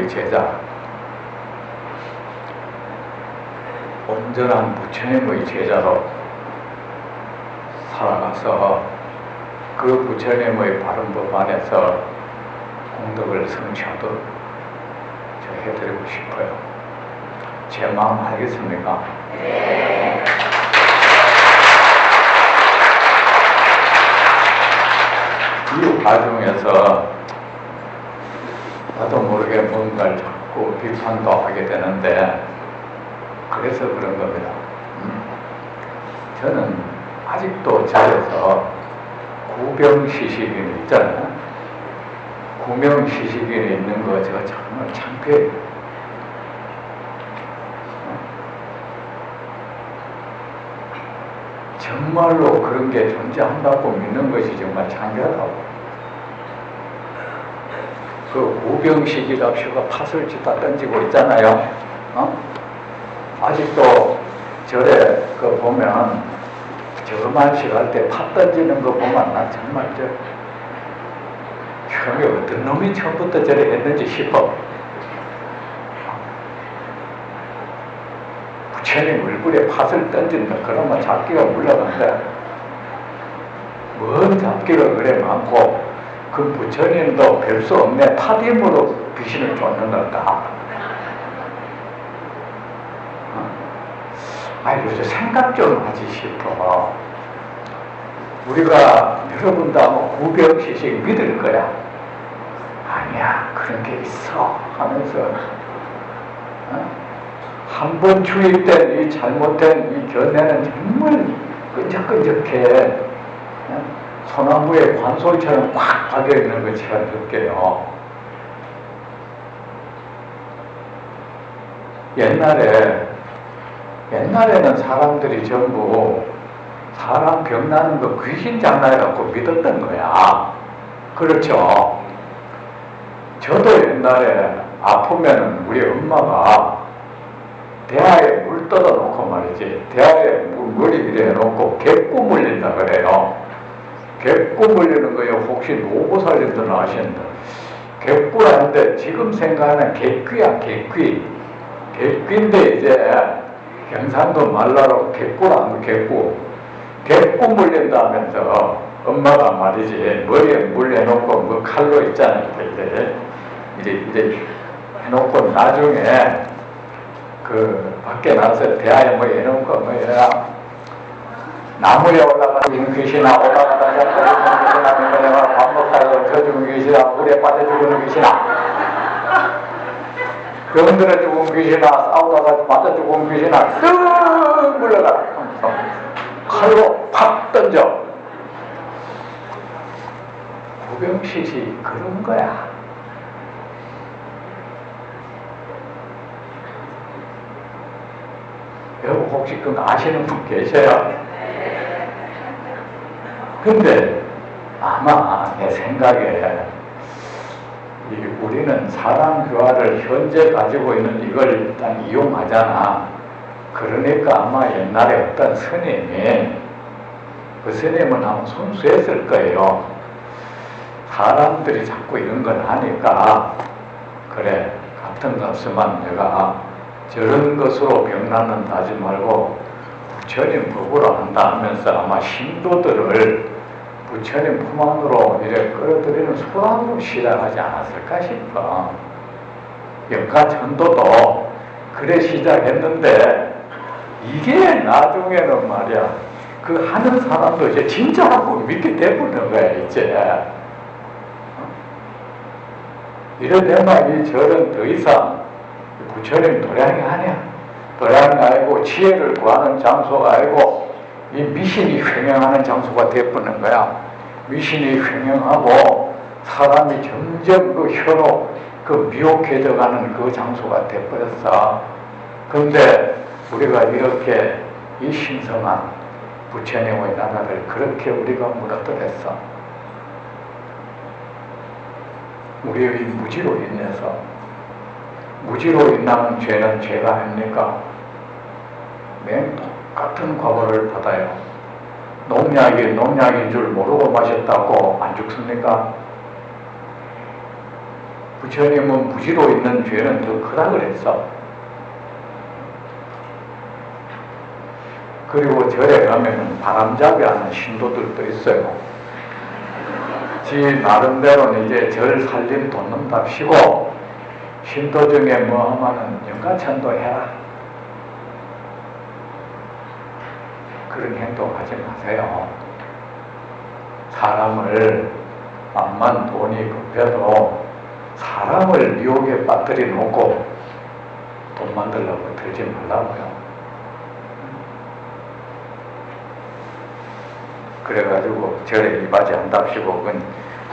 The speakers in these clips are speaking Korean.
부처님의 제자, 온전한 부처님의 제자로 살아가서 그 부처님의 바른 법 안에서 공덕을 성취하도록 해드리고 싶어요. 제 마음 알겠습니까? 네. 이 과정에서 나도 모르게 뭔가를 자꾸 비판도 하게 되는데, 그래서 그런 겁니다. 저는 아직도 저에서 구병시식인이 있잖아요. 구명시식인이 있는 거 제가 정말 창피해요. 정말로 그런 게 존재한다고 믿는 것이 정말 창피하다고. 그 구병시기답시가 팥을 짓다 던지고 있잖아요. 아직도 절에 그 보면 저만식 할 때 팥 던지는 거 보면 나 정말 처음에 어떤 놈이 처음부터 저래 했는지 싶어. 부처님 얼굴에 팥을 던진다 그러면 잡기가 물러간다. 뭔 잡기가 그래 많고, 그 부처님도 별 수 없네 팥임으로 귀신을 쫓는다. 요새 생각 좀 하지 싶어. 우리가 여러분도 아마 구병시식 믿을 거야. 아니야, 그런 게 있어 하면서 한 번 주입된 이 잘못된 이 견해는 정말 끈적끈적해. 소나무에 관솔처럼 꽉 박여있는 걸 제가 느껴요. 옛날에는 사람들이 전부 사람 병나는 거 귀신 장난이라고 믿었던 거야. 그렇죠? 저도 옛날에 아프면 우리 엄마가 대야에 물 떠다 놓고 말이지, 대야에 머리 이래 놓고 객구 물린다 그래요. 객구 물리는 거에 혹시 노보살님들은 아시는데, 객구라는데 지금 생각하는 객귀야, 객귀. 객귀인데 이제 경상도 말로로 객구라는 객구. 객구 물린다면서 엄마가 말이지 머리에 물 해놓고 뭐 칼로 있잖아요. 이제 해놓고 나중에 그 밖에 나가서 대야에 뭐 해놓고 뭐야 나무에 올라가는 귀신아, 올라가다 잡고 귀신아, 밥 먹다가 저 죽은 귀신아, 물에 빠져 죽는 귀신아, 병들어 죽은 귀신아, 싸우다가 맞아 죽은 귀신아, 쓱 물러가라 하면서 칼로 팍 던져. 구병시시 그런 거야. 여러분 혹시 그거 아시는 분 계세요? 근데 아마 내 생각에 우리는 사람 교화를 현재 가지고 있는 이걸 일단 이용하잖아. 그러니까 아마 옛날에 어떤 스님이, 그 스님은 아마 순수했을 거예요. 사람들이 자꾸 이런 걸 하니까 그래, 같은 값만 내가 저런 것으로 병난다 하지 말고 부처님 법으로 한다 하면서 아마 신도들을 부처님 품 안으로 이렇게 끌어들이는 수단으로 시작하지 않았을까 싶어. 영가천도도 그래 시작했는데, 이게 나중에는 말이야, 그 하는 사람도 이제 진짜 하고 믿게 되버리는 거야, 이제. 이러되면 이 절은 더 이상 부처님 도량이 아니야. 도량이 아니고 지혜를 구하는 장소가 아니고 이 미신이 횡행하는 장소가 되어버리는 거야. 미신이 횡행하고 사람이 점점 그 혀로 그 미혹해져 가는 그 장소가 되어버렸어. 그런데 우리가 이렇게 이 신성한 부처님의 나라를 그렇게 우리가 무너뜨렸어. 우리의 무지로 인해서. 무지로 인한 죄는 죄가 아닙니까? 맨 똑같은 과보를 받아요. 농약이 농약인 줄 모르고 마셨다고 안 죽습니까? 부처님은 부지로 있는 죄는 더 크다 그랬어. 그리고 절에 가면은 바람잡이 하는 신도들도 있어요. 지 나름대로는 이제 절 살림 돕는답시고 신도 중에 뭐 하면은 영가천도 해라. 그런 행동 하지 마세요. 사람을 암만 돈이 급해도 사람을 미혹에 빠뜨려 놓고 돈 만들려고 들지 말라고요. 그래가지고 절에 이바지 한답시고 그건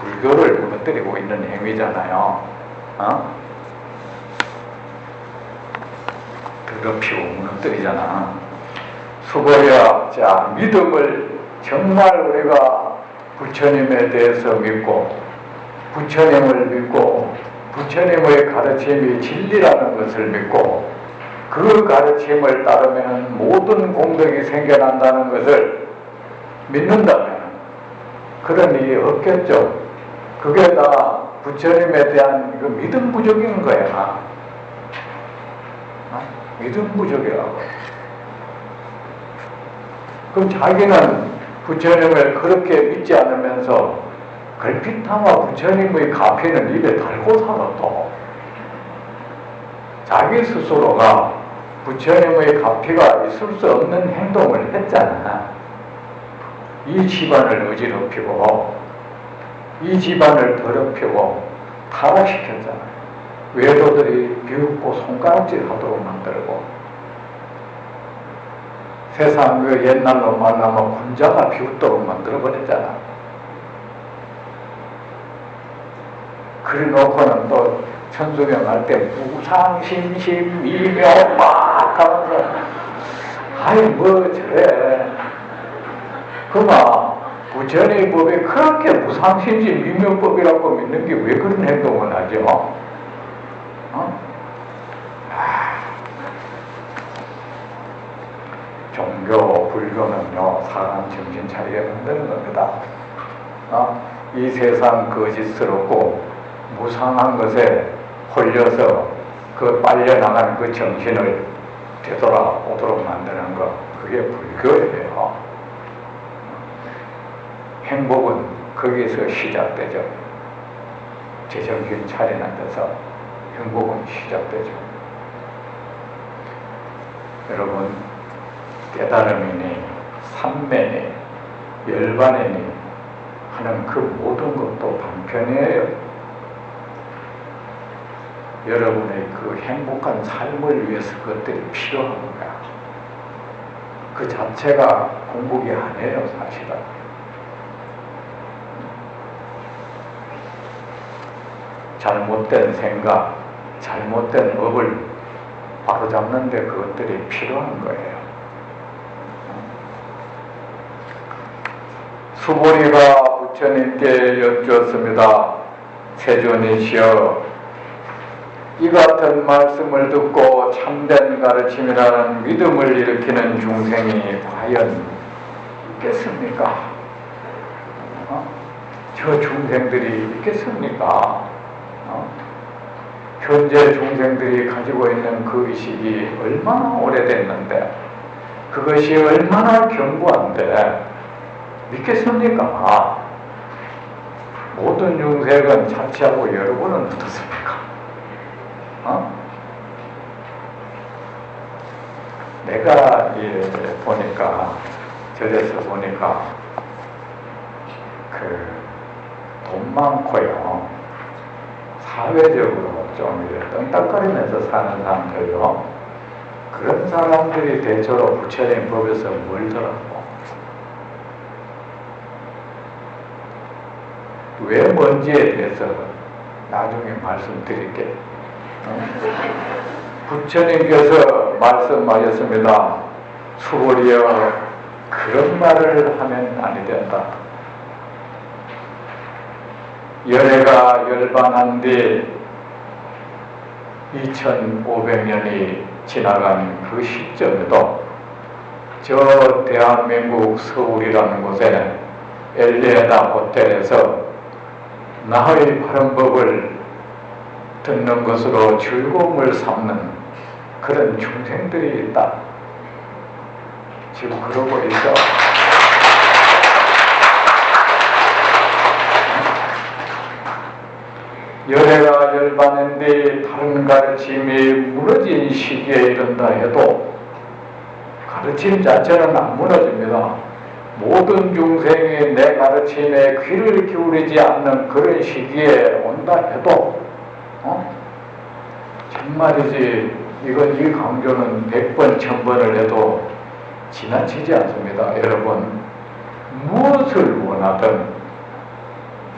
불교를 무너뜨리고 있는 행위잖아요. 더럽히고 무너뜨리잖아. 수고야. 자, 믿음을 정말 우리가 부처님에 대해서 믿고 부처님을 믿고 부처님의 가르침이 진리라는 것을 믿고 그 가르침을 따르면 모든 공덕이 생겨난다는 것을 믿는다면 그런 일이 없겠죠. 그게 다 부처님에 대한 그 믿음 부족인 거야. 믿음 부족이라고. 그럼 자기는 부처님을 그렇게 믿지 않으면서 걸핏하면 부처님의 가피는 입에 달고 살았도 자기 스스로가 부처님의 가피가 있을 수 없는 행동을 했잖아. 이 집안을 어지럽히고 이 집안을 더럽히고 타락시켰잖아. 외도들이 비웃고 손가락질 하도록 만들고 세상 그 옛날로 말하면 군자가 비웃도록 만들어버렸잖아. 그래 놓고는 또 천수명 할 때 무상심심 미묘 막 하면서 아이 뭐 저래. 그만 부처의 법이 그렇게 무상심심 미묘법이라고 믿는 게 왜 그런 행동을 하죠? 종교, 불교는요, 사람 정신 차리게 만드는 겁니다. 이 세상 거짓스럽고 무상한 것에 홀려서 그 빨려나간 그 정신을 되돌아오도록 만드는 것, 그게 불교예요. 행복은 거기서 시작되죠. 제정신 차리는 데서 행복은 시작되죠. 여러분, 깨달음이니 삼매니 열반이니 하는 그 모든 것도 방편이에요. 여러분의 그 행복한 삶을 위해서 그것들이 필요한 거야. 그 자체가 공복이 아니에요, 사실은. 잘못된 생각, 잘못된 업을 바로잡는 데 그것들이 필요한 거예요. 수보리가 부처님께 여쭈었습니다. 세존이시여, 이 같은 말씀을 듣고 참된 가르침이라는 믿음을 일으키는 중생이 과연 있겠습니까? 저 중생들이 있겠습니까? 현재 중생들이 가지고 있는 그 의식이 얼마나 오래됐는데 그것이 얼마나 견고한데 믿겠습니까? 모든 중생은 자취하고 여러분은 어떻습니까? 내가 보니까 절에서 보니까 돈 많고요, 사회적으로 좀 떵딱거리면서 사는 사람들요, 그런 사람들이 대체로 부처님 법에서 멀더라고. 왜 뭔지에 대해서 나중에 말씀드릴게. 부처님께서 말씀하셨습니다. 수고리여, 그런 말을 하면 아니 된다. 열애가 열반한 뒤 2500년이 지나간 그 시점에도 저 대한민국 서울이라는 곳에 엘리에다 호텔에서 나의 바른 법을 듣는 것으로 즐거움을 삼는 그런 중생들이 있다. 지금 그러고 있어. 열애가 열반인데 다른 가르침이 무너진 시기에 이른다 해도 가르침 자체는 안 무너집니다. 모든 중생이 내 가르침에 귀를 기울이지 않는 그런 시기에 온다 해도 정말이지 이건 이 강조는 100번 1000번을 해도 지나치지 않습니다. 여러분 무엇을 원하든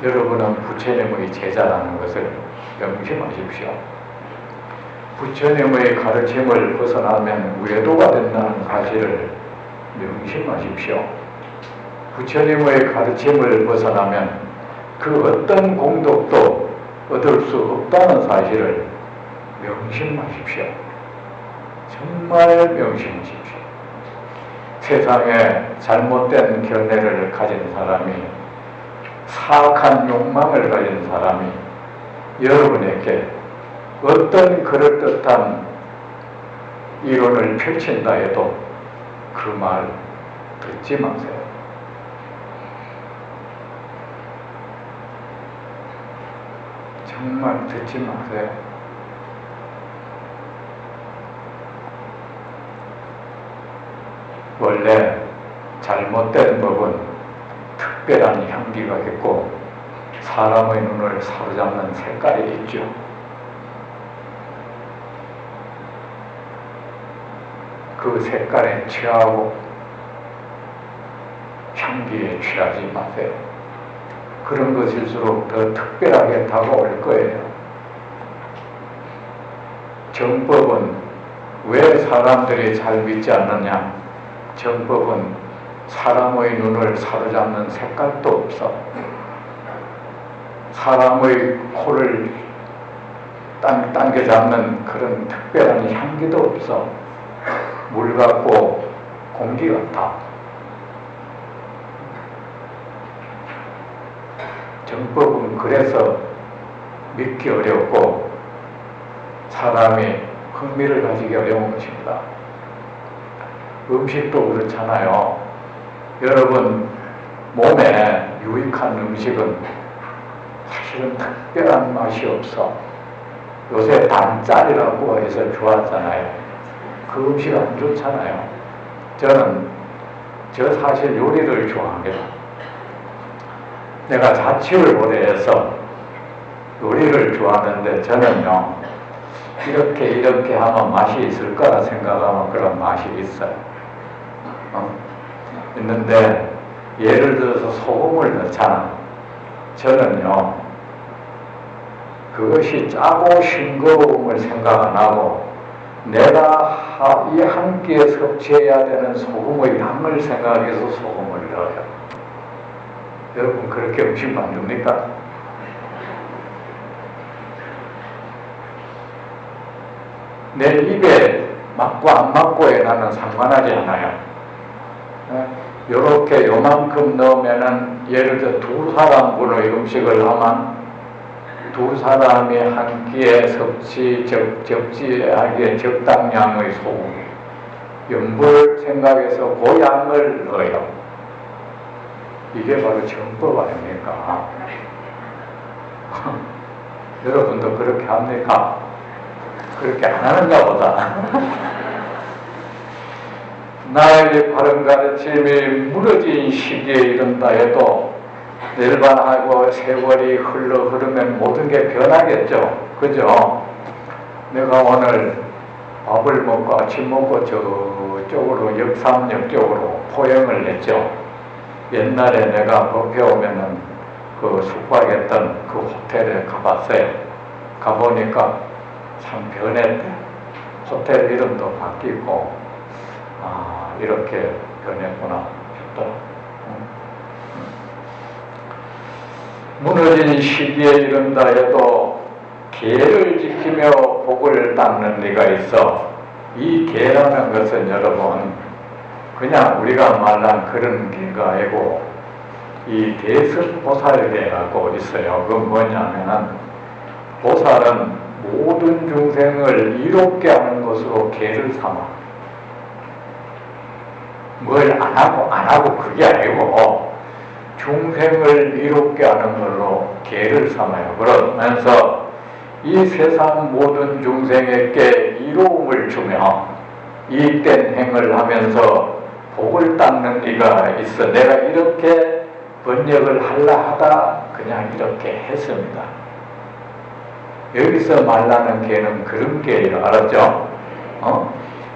여러분은 부처님의 제자라는 것을 명심하십시오. 부처님의 가르침을 벗어나면 외도가 된다는 사실을 명심하십시오. 부처님의 가르침을 벗어나면 그 어떤 공덕도 얻을 수 없다는 사실을 명심하십시오. 정말 명심하십시오. 세상에 잘못된 견해를 가진 사람이, 사악한 욕망을 가진 사람이 여러분에게 어떤 그럴듯한 이론을 펼친다 해도 그 말 듣지 마세요. 정말 듣지 마세요. 원래 잘못된 법은 특별한 향기가 있고 사람의 눈을 사로잡는 색깔이 있죠. 그 색깔에 취하고 향기에 취하지 마세요. 그런 것일수록 더 특별하게 다가올 거예요. 정법은 왜 사람들이 잘 믿지 않느냐? 정법은 사람의 눈을 사로잡는 색깔도 없어. 사람의 코를 당겨잡는 그런 특별한 향기도 없어. 물 같고 공기 같아. 정법은 그래서 믿기 어렵고 사람이 흥미를 가지기 어려운 것입니다. 음식도 그렇잖아요. 여러분 몸에 유익한 음식은 사실은 특별한 맛이 없어. 요새 단짠이라고 해서 좋았잖아요. 그 음식 안 좋잖아요. 저 사실 요리를 좋아합니다. 내가 자취를 오래 해서 요리를 좋아하는데 저는요 이렇게 하면 맛이 있을 거라 생각하면 그런 맛이 있어요. 있는데 예를 들어서 소금을 넣잖아. 저는요 그것이 짜고 싱거움을 생각 안 하고 내가 이 한 끼에 섭취해야 되는 소금의 양을 생각해서 소금을 넣어요. 여러분 그렇게 음식 만듭니까? 내 입에 맞고 안 맞고에 나는 상관하지 않아요. 요렇게 요만큼 넣으면은 예를 들어 두 사람분의 음식을 하면 두 사람이 한 끼에 적지하기에 적당량의 소금, 염불 생각해서 그 양을 넣어요. 이게 바로 정법 아닙니까? 여러분도 그렇게 합니까? 그렇게 안 하는가 보다. 나의 바른 가르침이 무너진 시기에 이른다 해도 멸반하고 세월이 흐르면 모든 게 변하겠죠. 그죠? 내가 오늘 밥을 먹고 아침 먹고 저쪽으로 역삼역 쪽으로 포행을 했죠. 옛날에 내가 법회 오면은 그 숙박했던 그 호텔에 가봤어요. 가보니까 참 변했대. 호텔 이름도 바뀌고 이렇게 변했구나 싶더라. 무너진 시기에 이른다 해도 계를 지키며 복을 닦는 리가 있어. 이 계라는 것은 여러분 그냥 우리가 말한 그런 계가 아니고 이 대승보살계라고 있어요. 그건 뭐냐면은 보살은 모든 중생을 이롭게 하는 것으로 계를 삼아. 뭘 안 하고 그게 아니고 중생을 이롭게 하는 걸로 계를 삼아요. 그러면서 이 세상 모든 중생에게 이로움을 주며 이익된 행을 하면서 복을 닦는 이가 있어. 내가 이렇게 번역을 하려 하다 그냥 이렇게 했습니다. 여기서 말하는 개는 그런 개예요. 알았죠?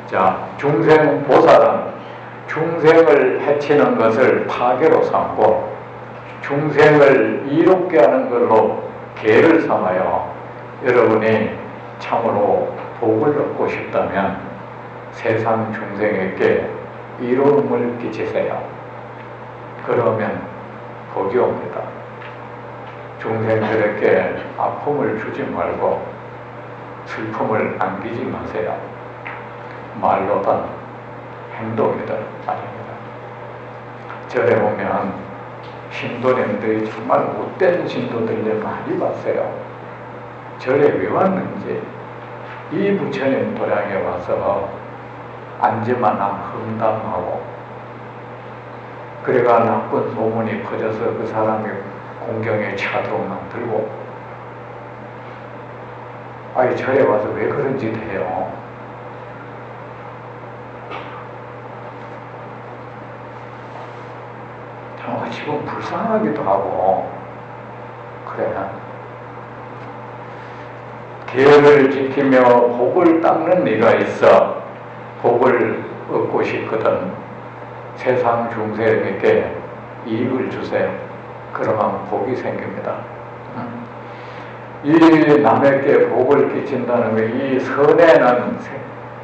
자, 중생 보살은 중생을 해치는 것을 파괴로 삼고 중생을 이롭게 하는 걸로 계를 삼아요. 여러분이 참으로 복을 얻고 싶다면 세상 중생에게 이로움을 끼치세요. 그러면 복이 옵니다. 중생들에게 아픔을 주지 말고 슬픔을 안기지 마세요. 말로든 행동이든 아닙니다. 절에 보면 신도님들이 정말 못된 신도들을 많이 봤어요. 절에 왜 왔는지 이 부처님 도량에 와서 앉으만 험담하고 그래가 나쁜 소문이 퍼져서 그 사람이 공경에 차도록 만들고 아니 절에 와서 왜 그런 짓 해요? 지금 불쌍하기도 하고 그래. 계율을 지키며 복을 닦는 이가 있어. 복을 얻고 싶거든 세상 중생에게 이익을 주세요. 그러면 복이 생깁니다. 이 남에게 복을 끼친다는 게 이 선에는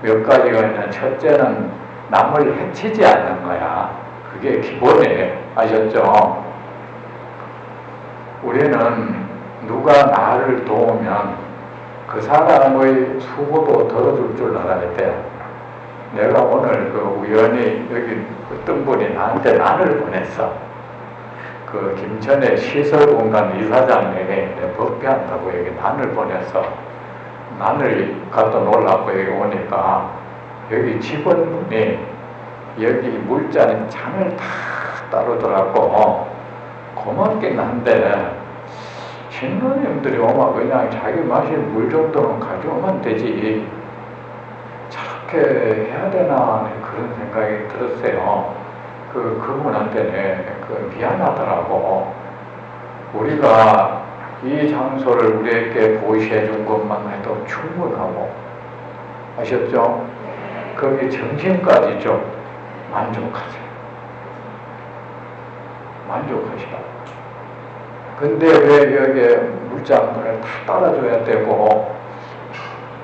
몇 가지가 있는 첫째는 남을 해치지 않는 거야. 그게 기본이에요. 아셨죠? 우리는 누가 나를 도우면 그 사람의 수고도 덜어줄 줄 알아야 돼요. 내가 오늘 그 우연히 여기 어떤 분이 나한테 난을 보냈어. 그 김천의 시설공단 이사장에게 법회한다고 여기 난을 보냈어. 난을 갖다 놓으려고 여기 오니까 여기 직원분이 여기 물잔에 잔을 다 따르더라고. 고맙긴 한데 신도님들이 오면 그냥 자기 마실 물 정도는 가져오면 되지 저렇게 해야 되나 그런 생각이 들었어요. 그분한테는 미안하더라고. 우리가 이 장소를 우리에게 보시해 준 것만 해도 충분하고 아셨죠? 거기 정신까지 좀 만족하세요. 만족하시라. 근데 왜 여기에 물장물을 다 따라줘야 되고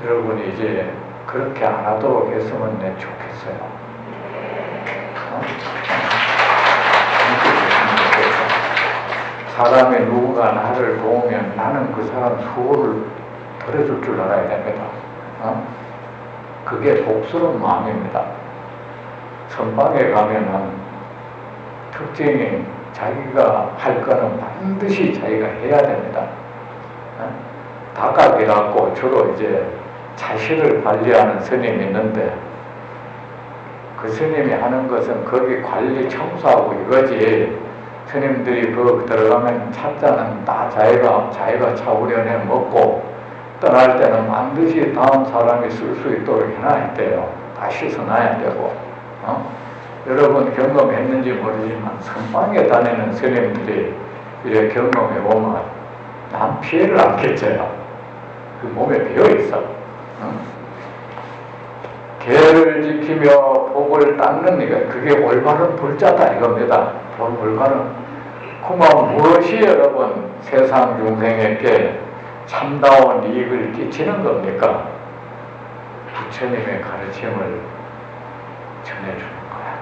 여러분이 이제 그렇게 안 하도록 했으면 내 좋겠어요. 사람이 누군가 나를 도우면 나는 그 사람 수고를 덜어줄 줄 알아야 됩니다. 그게 복스러운 마음입니다. 선방에 가면은 특징이 자기가 할 거는 반드시 자기가 해야 됩니다. 다각이라고 주로 이제 자신을 관리하는 스님이 있는데 그 스님이 하는 것은 거기 관리 청소하고 이거지. 스님들이 그 들어가면 찻잔은 다 자기가 차 우려내 먹고 떠날 때는 반드시 다음 사람이 쓸 수 있도록 해놔야 돼요. 다 씻어놔야 되고. 여러분 경험했는지 모르지만 선방에 다니는 스님들이 이렇게 경험해보면 남 피해를 안 끼쳐요. 그 몸에 배어있어. 계를 지키며 복을 닦는 이가 그게 올바른 불자다 이겁니다. 올바른. 그만 무엇이 여러분 세상 중생에게 참다운 이익을 끼치는 겁니까? 부처님의 가르침을 전해주는 거야.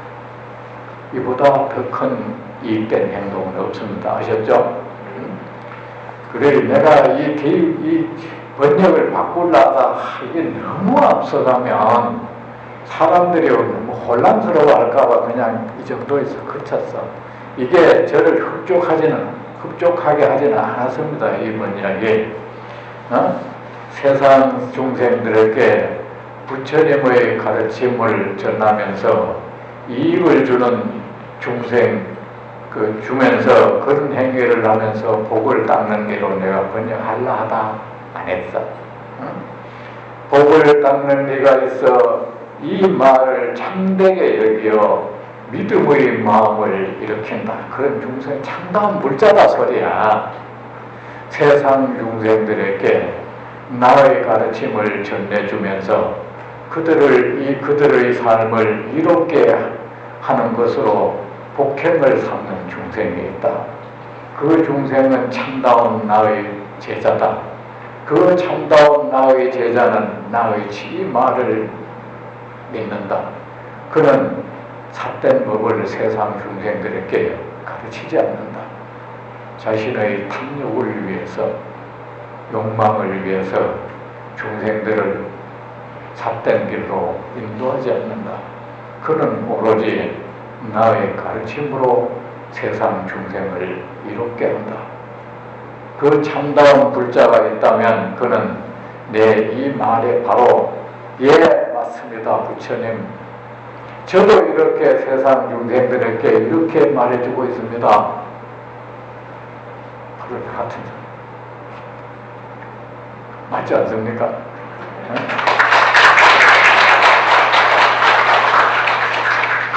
이보다 더 큰 이익된 행동은 없습니다. 아셨죠? 그래 내가 이 번역을 바꾸려다 이게 너무 앞서가면 사람들이 너무 혼란스러워 할까봐 그냥 이 정도에서 그쳤어. 이게 저를 흡족하게 하지는 않았습니다. 이 번역이. 세상 중생들에게 부처님의 가르침을 전하면서 이익을 주는 중생 주면서 그런 행위를 하면서 복을 닦는 게로 내가 번역하려 하다 안 했어. 응? 복을 닦는 네가 있어 이 말을 참되게 여겨 믿음의 마음을 일으킨다. 그런 중생 참다운 물자다 소리야. 세상 중생들에게 나의 가르침을 전해주면서 그들의 삶을 이롭게 하는 것으로 복행을 삼는 중생이 있다. 그 중생은 참다운 나의 제자다. 그 참다운 나의 제자는 나의 이 말을 믿는다. 그는 삿된 법을 세상 중생들에게 가르치지 않는다. 자신의 탐욕을 위해서, 욕망을 위해서 중생들을 삿된 길로 인도하지 않는다. 그는 오로지 나의 가르침으로 세상 중생을 이롭게 한다. 그 참다운 불자가 있다면 그는 내 이 말에 바로 예 맞습니다 부처님, 저도 이렇게 세상 중생들에게 이렇게 말해주고 있습니다. 그럴 것 같은 사람 맞지 않습니까?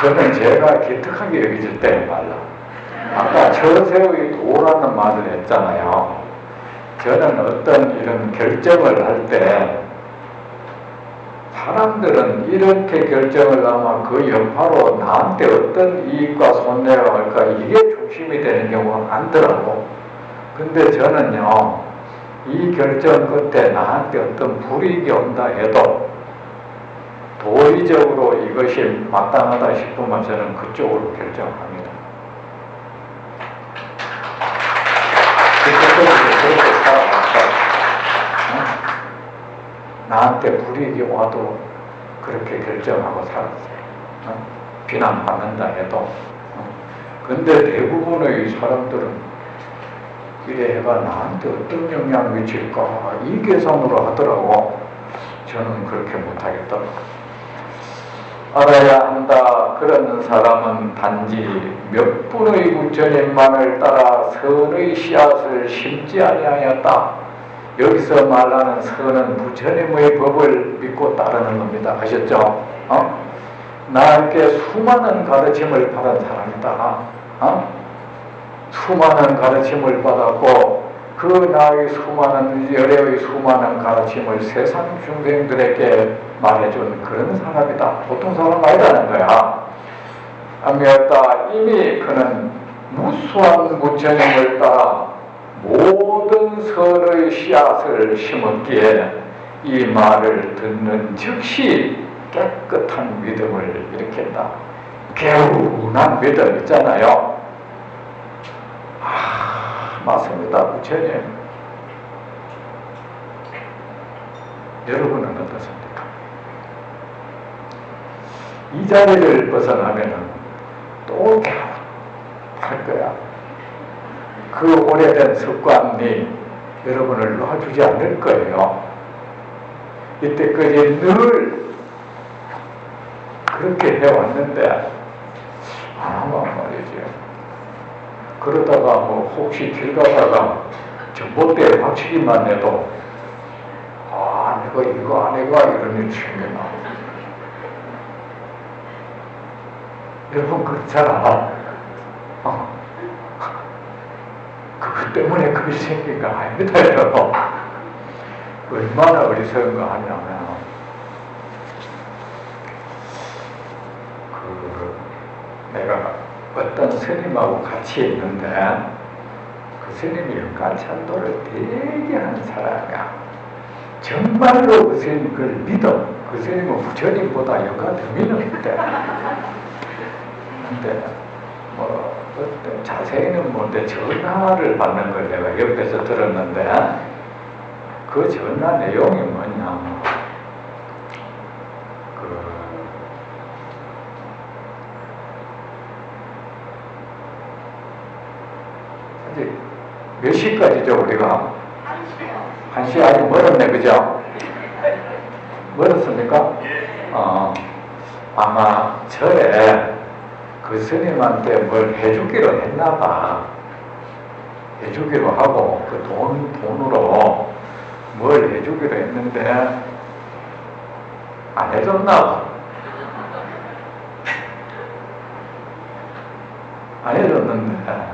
저는 제가 기특하게 여기질 때는 말라. 아까 처세의 도라는 말을 했잖아요. 저는 어떤 이런 결정을 할 때 사람들은 이렇게 결정을 하면 그 여파로 나한테 어떤 이익과 손해가 올까 이게 중심이 되는 경우가 많더라고. 근데 저는요, 이 결정 끝에 나한테 어떤 불이익이 온다 해도 도의적으로 이것이 마땅하다 싶으면 저는 그쪽으로 결정합니다. 그렇게 살아왔다. 나한테 불이익이 와도 그렇게 결정하고 살았어요. 비난받는다 해도. 근데 대부분의 사람들은 이래 해가 나한테 어떤 영향을 미칠까 이 계산으로 하더라고. 저는 그렇게 못하겠더라고. 알아야 한다. 그런 사람은 단지 몇 분의 부처님만을 따라 선의 씨앗을 심지 아니하였다. 여기서 말하는 선은 부처님의 법을 믿고 따르는 겁니다. 아셨죠? 나에게 수많은 가르침을 받은 사람이다. 수많은 가르침을 받았고 그 나의 열애의 수많은 가르침을 세상 중생들에게 말해준 그런 사람이다. 보통 사람 아니라는 거야. 아미였다. 이미 그는 무수한 부처님을 따라 모든 선의 씨앗을 심었기에 이 말을 듣는 즉시 깨끗한 믿음을 일으킨다. 개운한 믿음 있잖아요. 맞습니다 부처님. 여러분은 어떻습니까? 이 자리를 벗어나면 또 할 거야. 그 오래된 습관이 여러분을 놔주지 않을 거예요. 이때까지 늘 그렇게 해왔는데 안 하면 말이지. 그러다가 뭐 혹시 길 가다가 전봇대에 박치기만 해도 내가 이거 안 해가 이런 일이 생겨나. 여러분 그렇지 않아? 그것 때문에 그게 생긴 거 아닙니다. 여러분. 얼마나 어리석은가 하냐면 내가 어떤 스님하고 같이 있는데 그 스님이 연간찬도를 되게 하는 사람이야. 정말로 그 스님 그걸 믿어. 그 스님은 부처님보다 연간 더 믿는데 근데 뭐 어떤 자세히는 뭔데 전화를 받는 걸 내가 옆에서 들었는데 그 전화 내용이 뭐냐 몇 시까지죠 우리가? 한시 아직 멀었네, 그죠? 멀었습니까? 아마 절에 그 스님한테 뭘 해주기로 했나봐. 해주기로 하고 그 돈으로 뭘 해주기로 했는데 안 해줬나봐. 안 해줬는데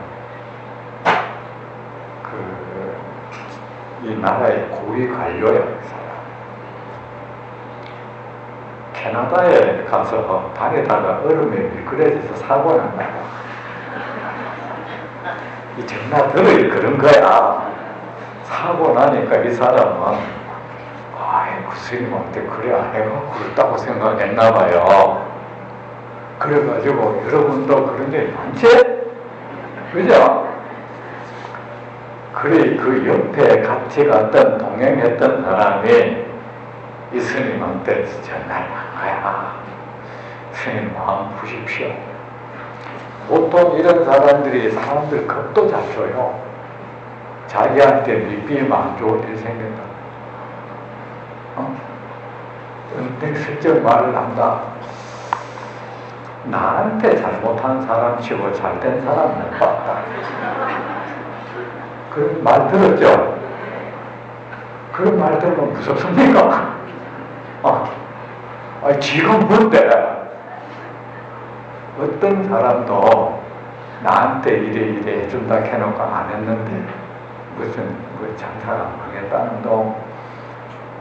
이 나라의 고위 관료야, 그 사람. 캐나다에 가서 다니다가 얼음에 미끄러져서 사고 났나봐. 이 전라도의 그런 거야. 사고 나니까 이 사람은 아이고 스님한테 그래 안 해갖고 그렇다고 생각했나봐요. 그래가지고 여러분도 그런 게 많지? 그죠? 그래 그 옆에 같이 갔던 동행했던 사람이 이 스님한테 전화를 한 거야. 스님 마음 푸십시오. 보통 이런 사람들이 사람들 겁도 잘 줘요. 자기한테 밑비면 안 좋은 일 생긴다. 근데 슬쩍 말을 한다. 나한테 잘못한 사람 치고 잘된 사람은 봤다. 그런 말 들었죠? 그런 말 들으면 무섭습니까? 지금 뭔데? 어떤 사람도 나한테 이래 해준다 해놓고 안 했는데 무슨 장사가 망했다는 동.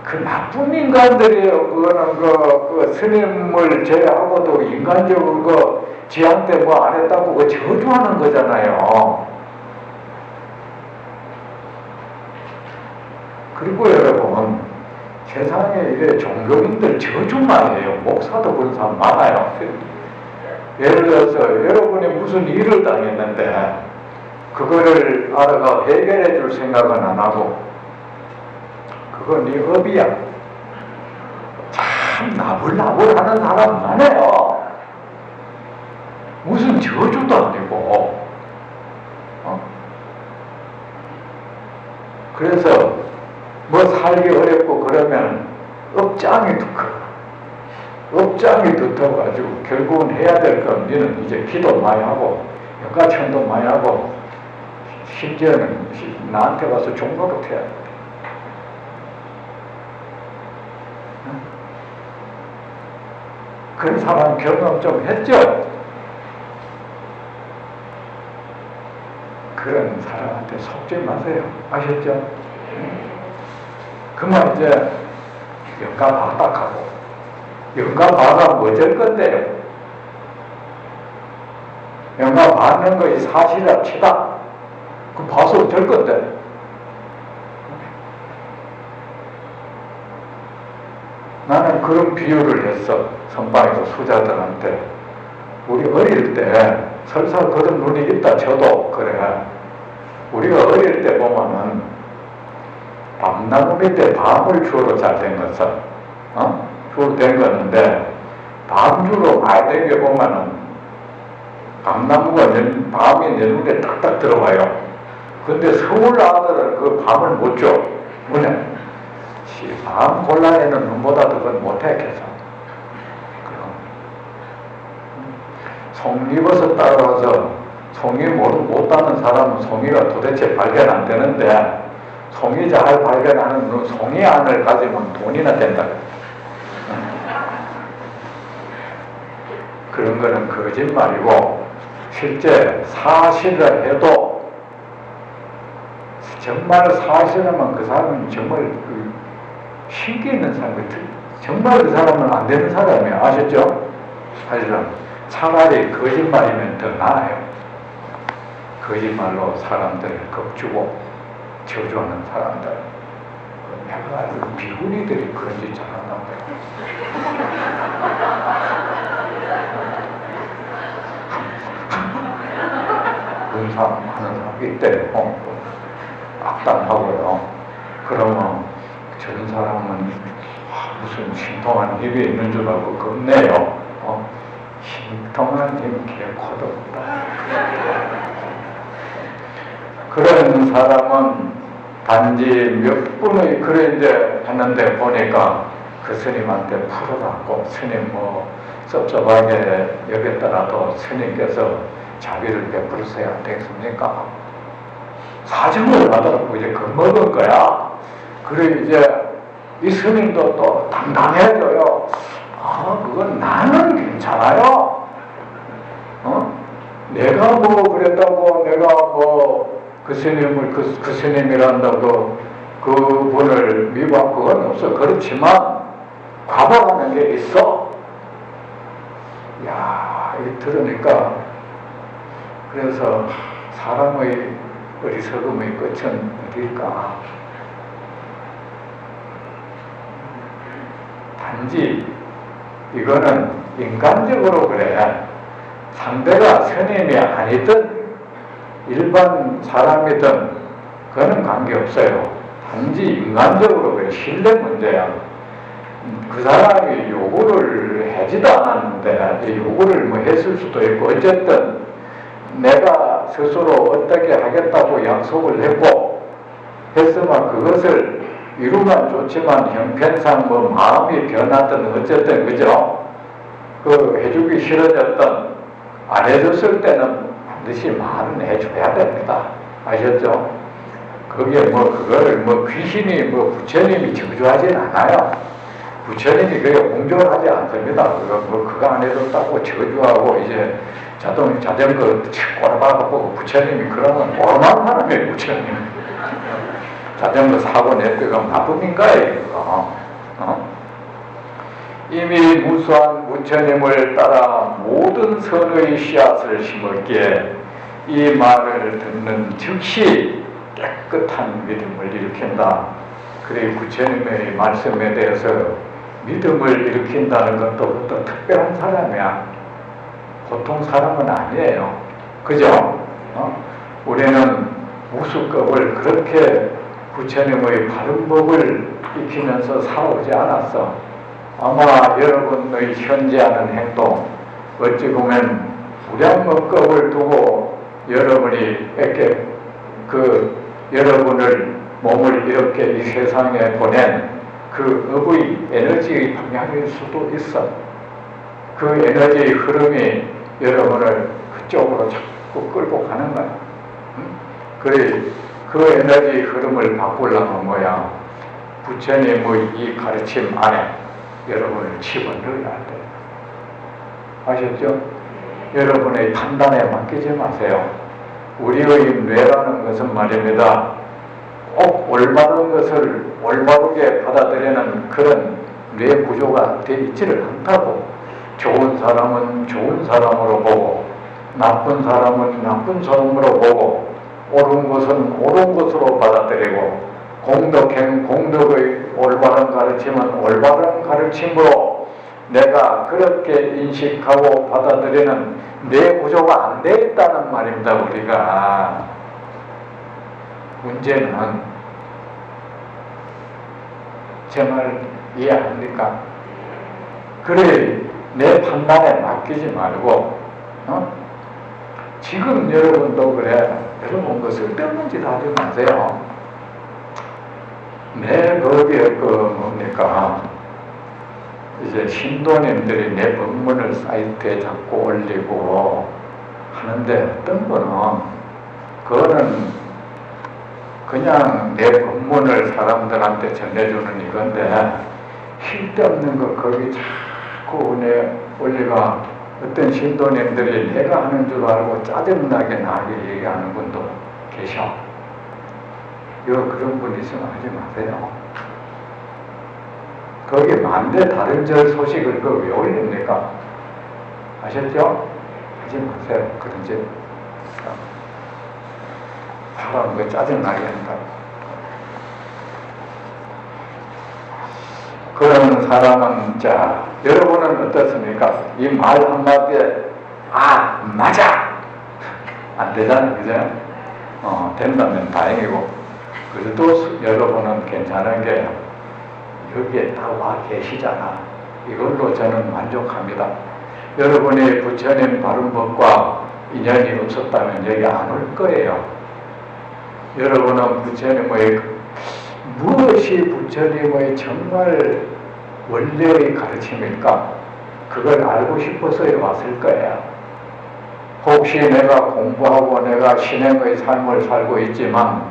그 나쁜 인간들이에요. 그거는 그 스님을 제외하고도 인간적으로 지한테 뭐 안 했다고 그 저주하는 거잖아요. 그리고 여러분, 세상에 이래 종교인들 저주만 해요. 목사도 그런 사람 많아요. 예를 들어서 여러분이 무슨 일을 당했는데 그거를 알아가 해결해 줄 생각은 안 하고 그건 네 업이야. 참 나불나불하는 사람 많아요. 무슨 저주도 아니고. 그래서 뭐 살기 어렵고 그러면 업장이 붙어가지고 결국은 해야 될 건 너는 이제 기도 많이 하고 역가천도 많이 하고 심지어는 나한테 와서 종로로 태야 돼. 그런 사람 경험 좀 했죠? 그런 사람한테 속지 마세요. 아셨죠? 그만 이제 영감 바닥하고 영감 바닥 뭐 될 건데요? 영감 받는 것이 사실이라 치다. 그 봐서 어쩔 건데? 나는 그런 비유를 했어. 선방에서 수자들한테. 우리 어릴 때 설사 그런 눈이 있다 쳐도 그래. 우리가 어릴 때 보면은 밤나무 밑에 밤을 주로 잘 된 것은 주로 된 거는데 밤주로 많이 된 게 보면은 밤나무가 밤이 내 눈에 딱딱 들어와요. 근데 서울 아들은 그 밤을 못 줘. 뭐냐? 밤 곤란에는 눈보다 더 못해 계속. 송이버섯 따라와서 송이 못 따는 사람은 송이가 도대체 발견 안 되는데 송이 잘 발견하는 송이 안을 가지면 돈이나 된다. 그런 거는 거짓말이고 실제 사실을 해도 정말 사실이면 그 사람은 정말 신기 있는 사람 같은 정말 그 사람은 안 되는 사람이에요. 아셨죠? 사실은 차라리 거짓말이면 더 나아요. 거짓말로 사람들을 겁주고 저주하는 사람들. 내가 알고 비구니들이 그런 짓 잘한다고 그런 사람 하는 사람이 있대. 악담하고요. 그러면 저런 사람은 무슨 신통한 힘이 있는 줄 알고 겁내요. 신통한 힘 개코도 없다. 그런 사람은 단지 몇 분의 글을 이제 했는데 보니까 그 스님한테 풀어갖고 스님 뭐 섭섭하게 여겼더라도 스님께서 자비를 베풀으셔야 되겠습니까? 사정을 받아갖고 이제 겁먹은 거야. 그래 이제 이 스님도 또 당당해져요. 아, 그건 나는 괜찮아요. 내가 뭐 그랬다고 내가 뭐 그 스님을 그 스님이란다고 그 분을 미워할 그건 없어. 그렇지만 과반하는 게 있어. 야, 이 들으니까 그래서 사람의 어리석음의 끝은 어딜까? 단지 이거는 인간적으로 그래. 상대가 스님이 아니든 일반 사람이든 그거는 관계없어요. 단지 인간적으로 그래. 신뢰 문제야. 그 사람이 요구를 하지도 않았는데 요구를 뭐 했을 수도 있고 어쨌든 내가 스스로 어떻게 하겠다고 약속을 했고 했으면 그것을 이루면 좋지만 형편상 뭐 마음이 변하든 어쨌든 그죠? 그 해주기 싫어졌던 안 해줬을 때는 반드시 말은 해줘야 됩니다. 아셨죠? 거기에 뭐 그거를 뭐 귀신이 뭐 부처님이 저주하진 않아요. 부처님이 그게 공존하지 않습니다. 그거 안 해줬다고 저주하고 이제 자전거 꼬라박고 부처님이 그러면 얼마나 사람이에요, 부처님. 자전거 사고 냈다가 나쁨인가요, 이거? 이미 무수한 부처님을 따라 모든 선의 씨앗을 심었기에 이 말을 듣는 즉시 깨끗한 믿음을 일으킨다. 그래 부처님의 말씀에 대해서 믿음을 일으킨다는 것도 어떤 특별한 사람이야. 보통 사람은 아니에요. 그죠? 우리는 무수급을 그렇게 부처님의 바른 법을 익히면서 살아오지 않았어. 아마 여러분의 현재 하는 행동, 어찌 보면 무량겁을 두고 여러분이 여러분을 몸을 이렇게 이 세상에 보낸 그 업의 에너지의 방향일 수도 있어. 그 에너지의 흐름이 여러분을 그쪽으로 자꾸 끌고 가는 거야. 그래, 그 에너지의 흐름을 바꾸려면 뭐야? 부처님의 이 가르침 안에 여러분을 집어넣어야 돼. 아셨죠? 여러분의 판단에 맡기지 마세요. 우리의 뇌라는 것은 말입니다. 꼭 올바른 것을 올바르게 받아들이는 그런 뇌 구조가 되어 있지를 않다고. 좋은 사람은 좋은 사람으로 보고 나쁜 사람은 나쁜 사람으로 보고 옳은 것은 옳은 것으로 받아들이고 공덕의 올바른 가르침은 올바른 가르침으로 내가 그렇게 인식하고 받아들이는 뇌 구조가 안 돼 있다는 말입니다. 우리가 문제는 제 말 이해합니까? 그래 내 판단에 맡기지 말고 지금 여러분도 그래 여러분 그 쓸데없는 짓 하지 마세요. 내 거기에 뭡니까 이제 신도님들이 내 법문을 사이트에 자꾸 올리고 하는데 어떤 거는 그거는 그냥 내 법문을 사람들한테 전해주는 이건데 쓸데없는 거 거기 자꾸 올리가 어떤 신도님들이 내가 하는 줄 알고 짜증나게 나게 얘기하는 분도 계셔. 그런 분 있으면 하지 마세요. 거기에 만대 다른 절 소식을 왜 올립니까? 아셨죠? 하지 마세요. 그런 짓. 사람 그 짜증나게 한다. 그런 사람은 자 여러분은 어떻습니까? 이 말 한마디에 맞아! 안 되잖아요. 그죠? 된다면 다행이고 그래도 여러분은 괜찮은 게 여기에 다 와 계시잖아. 이걸로 저는 만족합니다. 여러분이 부처님 바른 법과 인연이 없었다면 여기 안 올 거예요. 여러분은 부처님의 무엇이 부처님의 정말 원래의 가르침일까? 그걸 알고 싶어서 왔을 거야. 혹시 내가 공부하고 내가 신행의 삶을 살고 있지만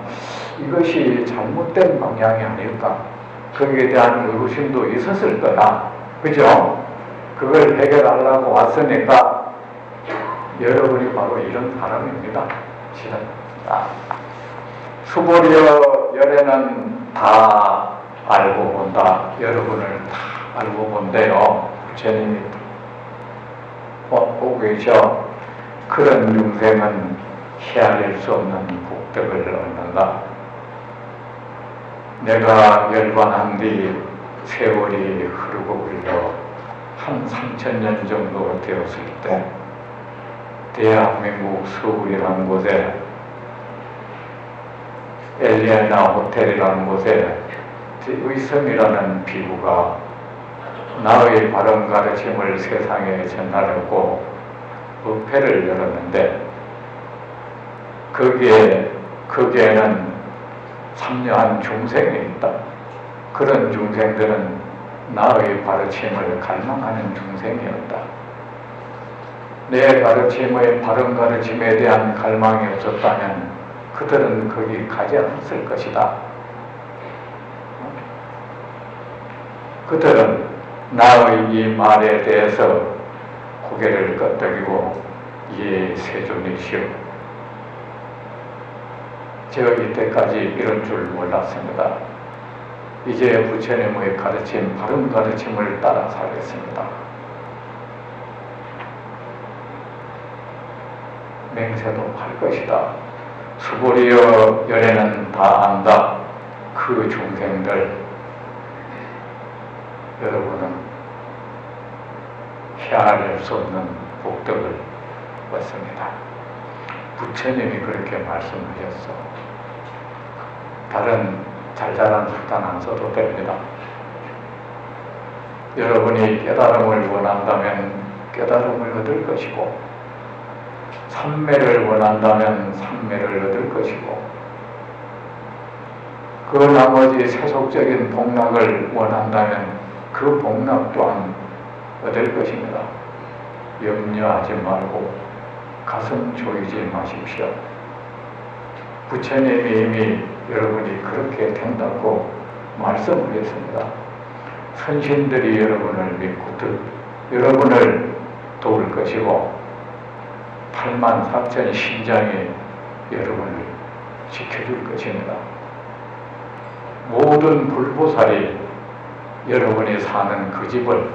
이것이 잘못된 방향이 아닐까? 거기에 대한 의구심도 있었을 거야. 그죠? 그걸 해결하려고 왔으니까 여러분이 바로 이런 사람입니다. 실은. 수보리어 열애는 다 알고 본다. 여러분을 다 알고 본대요. 부처님이 보고 계셔. 그런 중생은 헤아릴 수 없는 복덕을 얻는다. 내가 열반한 뒤 세월이 흐르고 흘러 한 3000년 정도 되었을 때 대한민국 서울이라는 곳에 엘리에나 호텔이라는 곳에 의성이라는 비구가 나의 바른 가르침을 세상에 전하려고 법회를 열었는데 거기에는 참여한 중생이 있다. 그런 중생들은 나의 가르침을 갈망하는 중생이었다. 내 가르침의 바른 가르침에 대한 갈망이 없었다면 그들은 거기 가지 않았을 것이다. 그들은 나의 이 말에 대해서 고개를 끄덕이고 예, 세존이시오. 제가 이때까지 이런 줄 몰랐습니다. 이제 부처님의 가르침, 바른 가르침을 따라 살겠습니다. 맹세도 할 것이다. 수보리어 열애는 다 안다. 그 중생들 여러분은 헤아릴 수 없는 복덕을 얻습니다. 부처님이 그렇게 말씀하셨어. 다른 잘잘한 수단 안 써도 됩니다. 여러분이 깨달음을 원한다면 깨달음을 얻을 것이고 삼매를 원한다면 삼매를 얻을 것이고 그 나머지 세속적인 복락을 원한다면 그 복락 또한 얻을 것입니다. 염려하지 말고 가슴 조이지 마십시오. 부처님이 이미 여러분이 그렇게 된다고 말씀하셨습니다. 선신들이 여러분을 믿고 여러분을 도울 것이고 84,000 신장이 여러분을 지켜줄 것입니다. 모든 불보살이 여러분이 사는 그 집을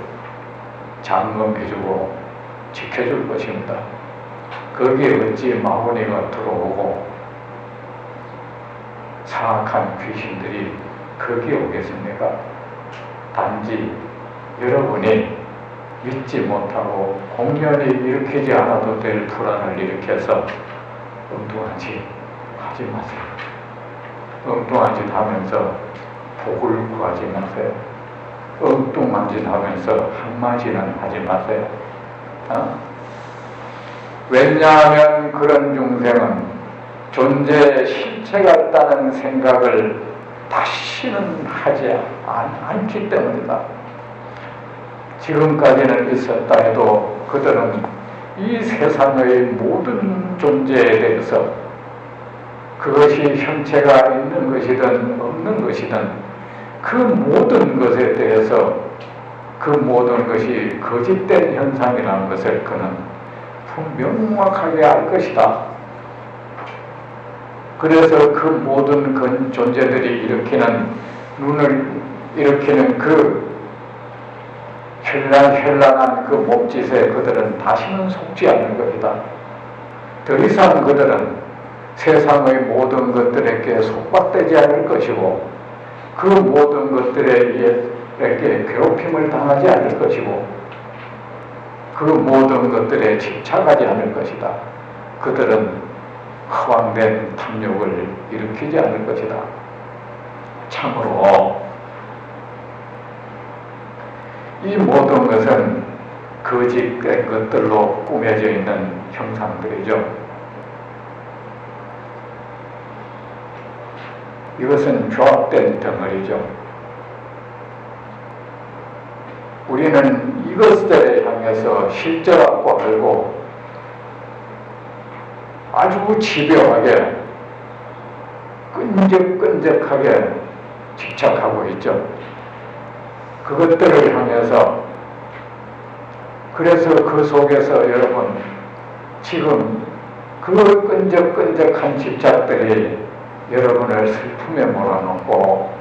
장검해주고 지켜줄 것입니다. 거기에 어찌 마구니가 들어오고 사악한 귀신들이 거기에 오겠습니까? 단지 여러분이 믿지 못하고 공연히 일으키지 않아도 될 불안을 일으켜서 엉뚱한 짓 하지 마세요. 엉뚱한 짓 하면서 복을 구하지 마세요. 엉뚱한 짓 하면서 한마디는 하지 마세요. 왜냐하면 그런 중생은 존재의 실체 같다는 생각을 다시는 하지 않기 때문이다. 지금까지는 있었다 해도 그들은 이 세상의 모든 존재에 대해서 그것이 형체가 있는 것이든 없는 것이든 그 모든 것에 대해서 그 모든 것이 거짓된 현상이라는 것을 그는 분명하게 알 것이다. 그래서 그 모든 존재들이 눈을 일으키는 그 현란한 그 몸짓에 그들은 다시는 속지 않을 것이다. 더 이상 그들은 세상의 모든 것들에게 속박되지 않을 것이고 그 모든 것들에게 괴롭힘을 당하지 않을 것이고 그 모든 것들에 집착하지 않을 것이다. 그들은 허황된 탐욕을 일으키지 않을 것이다. 참으로 이 모든 것은 거짓된 것들로 꾸며져 있는 형상들이죠. 이것은 조합된 덩어리죠. 우리는 이것들을 향해서 실제라고 알고 아주 집요하게 끈적끈적하게 집착하고 있죠. 그것들을 향해서, 그래서 그 속에서 여러분 지금 그 끈적끈적한 집착들이 여러분을 슬픔에 몰아넣고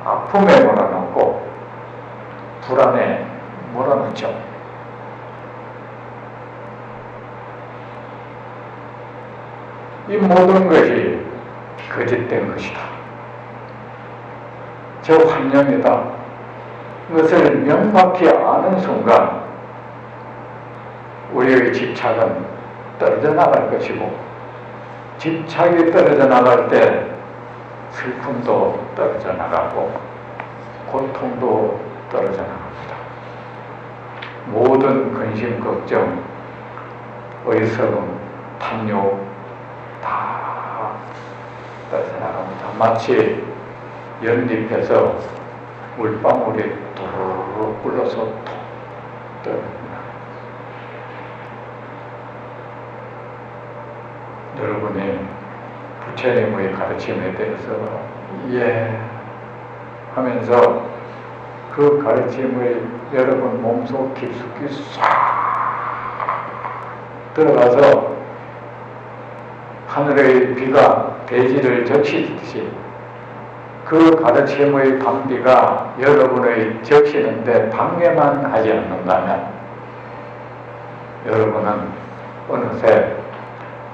아픔에 몰아넣고 불안에 몰아넣죠. 이 모든 것이 거짓된 것이다. 저 환영이다. 이것을 명확히 아는 순간 우리의 집착은 떨어져 나갈 것이고, 집착이 떨어져 나갈 때 슬픔도 떨어져 나가고 고통도 떨어져 나갑니다. 모든 근심, 걱정, 어리석음, 탐욕 다 떨어져 나갑니다. 마치 연잎에서 물방울이 도로록 굴러서 톡 떨어집니다. 여러분이 부처님의 가르침에 대해서 이해하면서 그 가르침을 여러분 몸속 깊숙이 싹 들어가서 하늘의 비가 대지를 적시듯이 그 가르침의 단비가 여러분의 적시는데 방해만 하지 않는다면 여러분은 어느새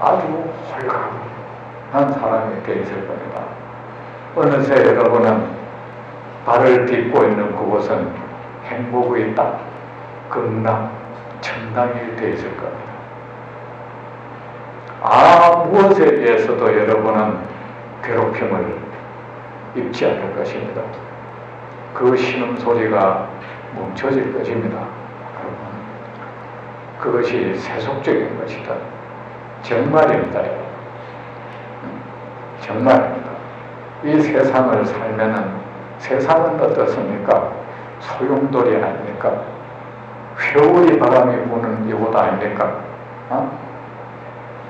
아주 홀가분한 사람이 되어 있을 겁니다. 어느새 여러분은 발을 딛고 있는 그곳은 행복의 땅, 극락, 천당이 되어 있을 겁니다. 무엇에 의해서도 여러분은 괴롭힘을 입지 않을 것입니다. 그 신음소리가 멈춰질 것입니다. 그것이 세속적인 것이다. 정말입니다. 정말입니다. 이 세상을 살면은 세상은 어떻습니까? 소용돌이 아닙니까? 회오리 바람이 부는 이곳 아닙니까?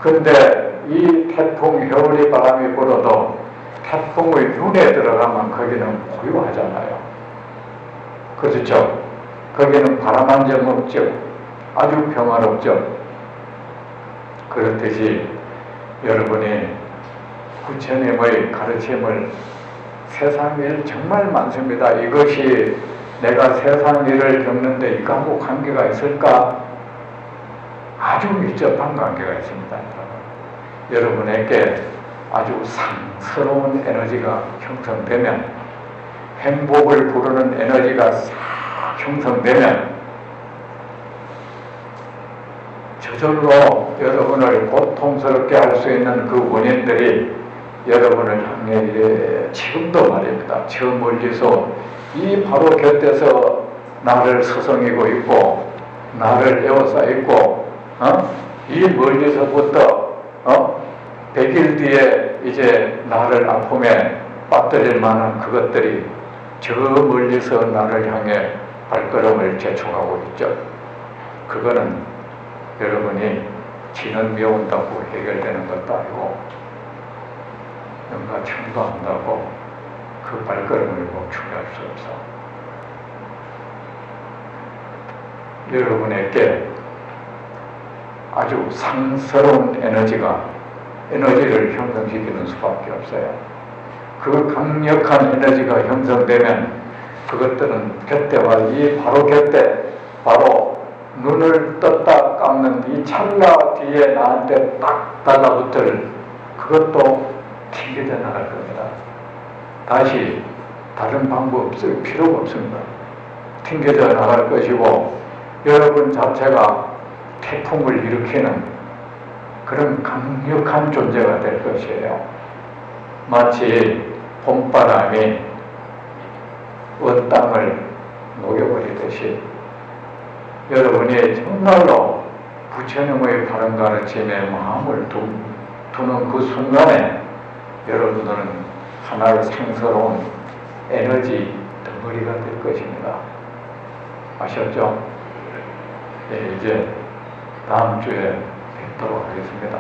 근데 이 태풍 회오리 바람이 불어도 태풍의 눈에 들어가면 거기는 고요하잖아요. 그렇죠? 거기는 바람 한 점 없죠. 아주 평화롭죠. 그렇듯이 여러분이 부처님의 가르침을, 세상 일 정말 많습니다. 이것이 내가 세상 일을 겪는데 이거하고 관계가 있을까? 아주 밀접한 관계가 있습니다. 여러분에게 아주 상스러운 에너지가 형성되면, 행복을 부르는 에너지가 싹 형성되면 저절로 여러분을 고통스럽게 할 수 있는 그 원인들이 여러분을 향해 지금도 말입니다. 저 멀리서 이 바로 곁에서 나를 서성이고 있고 나를 에워싸 있고 이 멀리서부터 100일 뒤에 이제 나를 아픔에 빠뜨릴 만한 그것들이 저 멀리서 나를 향해 발걸음을 재촉하고 있죠. 그거는 여러분이 지는 미운다고 해결되는 것도 아니고 뭔가 청소한다고 그 발걸음을 멈추게 할 수 없어. 여러분에게 아주 상스러운 에너지를 형성시키는 수밖에 없어요. 그 강력한 에너지가 형성되면 그것들은 곁에와 이 바로 곁에 바로 눈을 떴다 감는 이 찰나 뒤에 나한테 딱 달라붙을 그것도 튕겨져 나갈 겁니다. 다시 다른 방법 쓸 필요가 없습니다. 튕겨져 나갈 것이고 여러분 자체가 태풍을 일으키는 그런 강력한 존재가 될 것이에요. 마치 봄바람이 온 땅을 녹여버리듯이 여러분이 정말로 부처님의 바른 가르침에 마음을 두는 그 순간에 여러분들은 하나의 생스러운 에너지 덩어리가 될 것입니다. 아셨죠? 네, 이제 다음 주에 뵙도록 하겠습니다.